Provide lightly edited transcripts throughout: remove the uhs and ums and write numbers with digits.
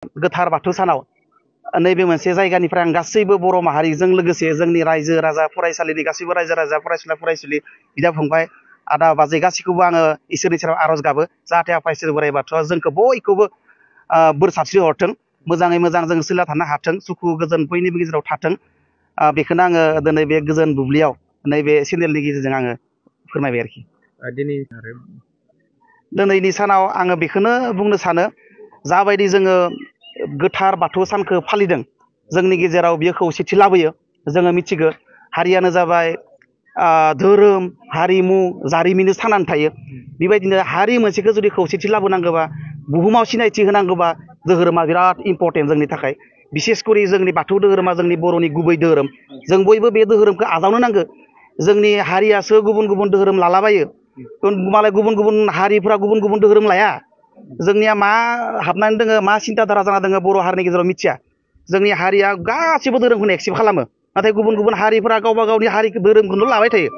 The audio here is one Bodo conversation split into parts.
गोथार बाथौ सानाव नैबे मोनसे जायगानिफ्राय आं गासैबो बर' माहारिजों लोगोसे जोंनि रायजो राजा फरायसालिनि गासैबो रायजो राजा फरायसुला फरायसुलि बिदा फंबाय आदा बाजै गासैखौबो आङो इसोरनि सेराव आर'ज गाबो जाहाथे आफा इसोर बोराइ बाथौआ जोंखौ बयखौबो बोर सारस्रि हरथों मोजाङै मोजां जों सोलिना थानो हाथों सुखु गोजोन बयनिबो गेजेराव थाथों बेखौनो आङो दिनै बे गोजोन बुब्लियाव नैबे चेनेलनि गेजेरजों आङो फोरमायबाय आरोखि दिनैनि सानाव आङो बेखौनो बुंनो सानो जाबायदि जोङो गोथार बाथौ सानखौ फालिदों जोंनि गेजेराव बियो खौसेथि लाबोयो जोङो मिथिगौ हारियानो जाबाय धोरोम हारिमु जारिमिन थांनानै थायो बेबायदिनो हारि मोनसेखौ जुदि खौसेथि लाबोनांगौबा बुहुमाव सिनायथि होनांगौबा धोरोमा बिराद इम्परटेन्ट जोंनि थाखाय बिसेसकरि जोंनि बाथौ धोरोमा जोंनि बर'नि गुबै धोरोम जों बयबो बे धोरोमखौ आजावनो नांगौ जोंनि हारियासो गुबुन गुबुन धोरोम लालाबायो मालाय गुबुन गुबुन हारिफ्रा गुबुन गुबुन धोरोम लाया जोंनिया मा हाबनानै दोङो मा सिन्ताधारा जाना दोङो बर' हारिनि गेजेराव मिथिया जोंनि हारिया गासिबो धोरोमखौनो एक्सेप्ट खालामो नाथाय गुबुन गुबुन हारिफोरा गावबा गावनि हारिखौ धोरोमखौनो लाबाय थायो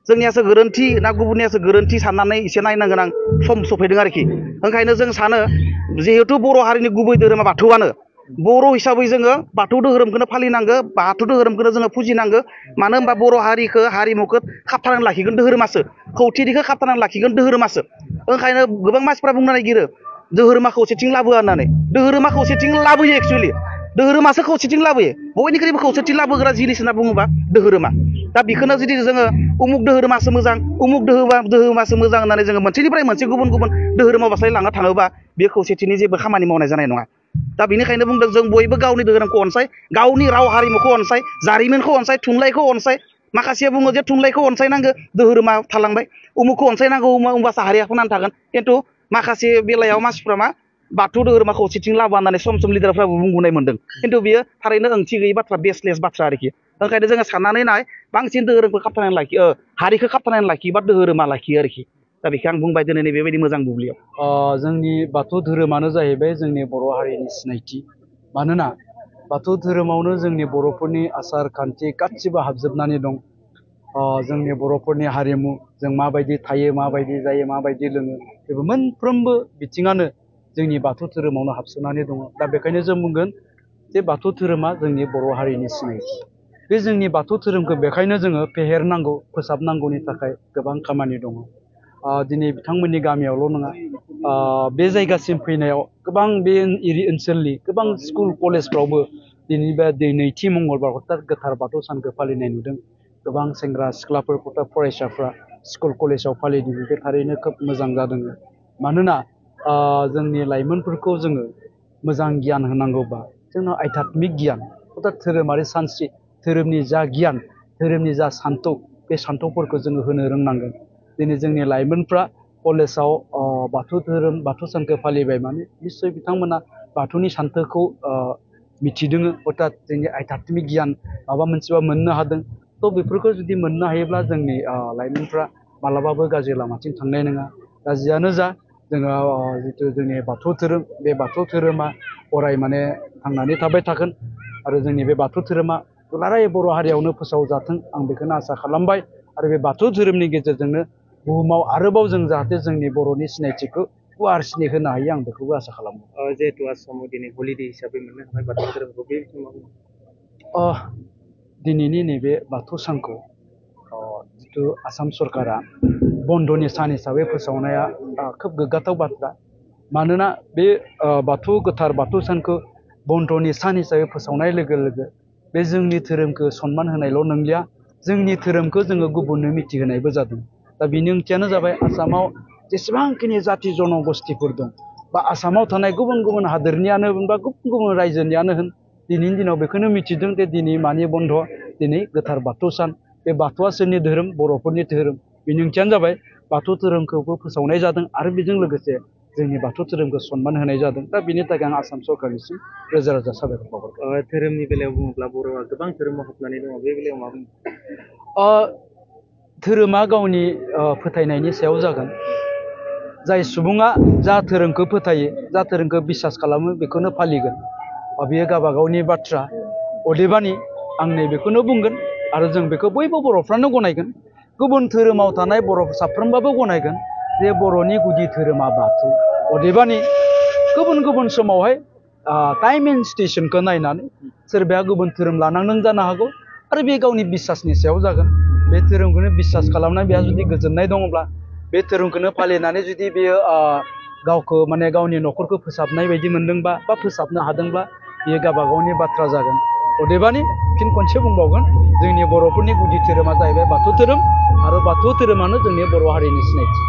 जोंनियासो गोरोन्थि ना गुबुननियासो गोरोन्थि साननानै एसे नायनांगोन आं सम सफैदों आरोखि ओंखायनो जों सानो जिहेथु बर' हारिनि गुबै धोरोमा बाथौआनो बर' हिसाबै जोङो बाथौ धोरोमखौनो फालिनांगौ बाथौ धोरोमखौनो जोङो फुजिनांगौ मानो होनबा बर' हारिखौ हारिमुखौ खाबथानानै लाखिगोन धोरोमासो खौसेथिखौ खाबथानानै लाखिगोन धोरोमासो ओंखायनो गोबां मानसिफ्रा बुंनो नागिरो धोरोमा खौसेथिं लाबोआ होननानै धोरोमा खौसेथिं लाबोयो एक्सुवेलि धोरोमासो खौसेथिं लाबोयो बयनिख्रुइबो खौसेथि लाबोग्रा जिनिस होनना बुङोबा धोरोमा दा बेखौनो जुदि जोङो उमुक धोरोमासो मोजां उमुक धोरोमासो मोजां होननानै जोङो मोनसेनिफ्राय मोनसे गुबुन गुबुन धोरोमाव बास्लायलांनो थाङोबा बे खौसेथिनि जेबो खामानि मावनाय जानाय नङा दा बेनिखायनो बुंदों जों बयबो गावनि धोरोमखौ अनसाय गावनि राव हारिमुखौ अनसाय जारिमिनखौ अनसाय थुनलाइखौ अनसाय माखासेया बुङो जे थुनलाइखौ अनसायनांगौ धोरोमा थालांबाय उमुखखौ अनसायनांगौ होमबासो हारिया थांनानै थागोन खिन्थु माखासे बेलायाव मानसिफ्रा मा बाथौ धोरोमा खौसेथिं लाबोआ होननानै सम सम लिडारफ्राबो बुंबोनाय मोनदों खिन्थु बियो थारैनो ओंथि गैयै बाथ्रा बेसलेस बाथ्रा आरोखि ओंखायनो जोङो साननानै नाय बांसिन धोरोमखौ खाबथानानै लाखियो हारिखौ खाबथानानै लाखियोबा धोरोमा लाखियो आरोखि दा बेखौ आं बुंबाय दिनै बेबायदि मोजां बुब्लियाव जोंनि बाथौ धोरोमानो जाहैबाय जोंनि बर' हारिनि सिनायथि मानोना बाथौ धोरोमावनो जोंनि बर'फोरनि आसार खान्थि गासिबो हाबजोबनानै दं जोंनि बर'फोरनि हारिमु जों माबायदि थायो माबायदि जायो माबायदि लोङो बेबो मोनफ्रोमबो बिथिङानो जोंनि बाथौ धोरोमावनो हाबसोनानै दङ दा बेखायनो जों बुंगोन जे बाथौ धोरोमा जोंनि बर' हारिनि सिनायथि बे जोंनि बाथौ धोरोमखौ बेखायनो जोङो फेहेरनांगौ फोसाबनांगौनि थाखाय गोबां खामानि दङ दिनै बिथांमोननि गामियावल' नङा बे जायगासिम फैनायाव गोबां बे ओनसोलनि गोबां स्कुल कलेजफ्रावबो दिनै बे नैथि मंगलबार हरथात गोथार बाथौ सानखौ फालिनाय नुदों गोबां सेंग्रा सिख्लाफोर फरायसाफ्रा स्कुल कलेजाव फालिदों बे थारैनो खोब मोजां जादों मानोना जोंनि लाइमोनफोरखौ जोङो मोजां गियान होनांगौबा जोंनाव आध्यात्मिक गियान अर्थात धोरोमारि सानस्रि धोरोमनि जा गियान धोरोमनि जा सान्थौ बे सान्थौफोरखौ जोङो होनो रोंनांगोन दिनै जोंनि लाइमोनफ्रा कलेजाव बाथौ सानखौ फालिबाय माने निस्सय बिथांमोना बाथौनि सान्थौखौ मिथिदों अर्थात जोंनि आध्यात्मिक गियान माबा मोनसेबा मोननो हादों थ' बेफोरखौ जुदि मोननो हायोब्ला जोंनि लाइमोनफ्रा मालाबाबो गाज्रि लामाथिं थांनाय नङा दा जियानो जा जोङो जिथु जोंनि बाथौ धोरोम बे बाथौ धोरोमा अराय माने थांनानै थाबाय थागोन आरो जोंनि बे बाथौ धोरोमा दुलाराय बर' हारियावनो फोसावजाथों आं बेखौनो आसा खालामबाय आरो बे बाथौ धोरोमनि गेजेरजोंनो बुहुमाव आरोबाव जों जाहाथे जोंनि बर'नि सिनायथिखौ गुवारसिनै होनो हायो आं बेखौबो आसा खालामो जिहेतु आसामाव दिनै हलिडे हिसाबै मोननो हानाय बाथौ धोरोमखौ बे समाव दिनैनि नैबे बाथौ सानखौ जिथु आसाम सरकारा बन्द'नि सान हिसाबै फोसावनाया खोब गोग्गाथाव बाथ्रा मानोना बे गोथार बाथौ सानखौ बन्द'नि सान हिसाबै फोसावनाय लोगो लोगो बे जोंनि धोरोमखौ सनमान होनायल' नंलिया जोंनि धोरोमखौ जोङो गुबुननो मिथिहोनायबो जादों दा बिनि ओंथियानो जाबाय आसामाव जेसेबांखिनि जाथि जन'गस्थिफोर दं बा आसामाव थानाय गुबुन गुबुन हादोरनियानो होन बा गुबुन गुबुन रायजोनियानो होन दिनैनि दिनाव बेखौनो मिथिदों जे दिनै मानि बन्द' दिनै गोथार बाथौ सान बे बाथौआ सोरनि धोरोम बर'फोरनि धोरोम बिनि ओंथियानो जाबाय बाथौ धोरोमखौबो फोसावनाय जादों आरो बेजों लोगोसे जोंनि बाथौ धोरोमखौ सनमान होनाय जादों दा बिनि थाखाय आं आसाम सरकारनिसिम रोजा रोजा साबायखर बावहरबाय धोरोमनि बेलायाव बुङोब्ला बर'आ गोबां धोरोमाव हाबनानै दङ बे बेलायाव मा बुङो धोरोमा गावनि फोथायनायनि सायाव जागोन जाय सुबुङा जा धोरोमखौ फोथायो जा धोरोमखौ बिसास खालामो बेखौनो फालिगोन बेयो गावबागावनि बाथ्रा अदेबानि आं नैबेखौनो बुंगोन आरो जों बेखौ बयबो बर'फ्रानो गनायगोन गुबुन धोरोमाव थानाय बर' साफ्रोमबाबो गनायगोन जे बर'नि गुदि धोरोमा बाथौ अदेबानि गुबुन गुबुन समावहाय टाइम एन्ड स्टेशनखौ नायनानै सोरबाया गुबुन धोरोम लानांदों जानो हागौ आरो बे गावनि बिसासनि सायाव जागोन बे धोरोमखौनो बिसास खालामनानै बेहा जुदि गोजोननाय दङब्ला बे धोरोमखौनो फालिनानै जुदि बेयो गावखौ माने गावनि न'खरखौ फोसाबनाय बायदि मोनदोंबा बा फोसाबनो हादोंब्ला बेयो गावबा गावनि बाथ्रा जागोन अदेबानि फिन खनसे बुंबावगोन जोंनि बर'फोरनि गुदि धोरोमा जाहैबाय बाथौ धोरोम आरो बाथौ धोरोमानो जोंनि बर' हारिनि सिनायथि।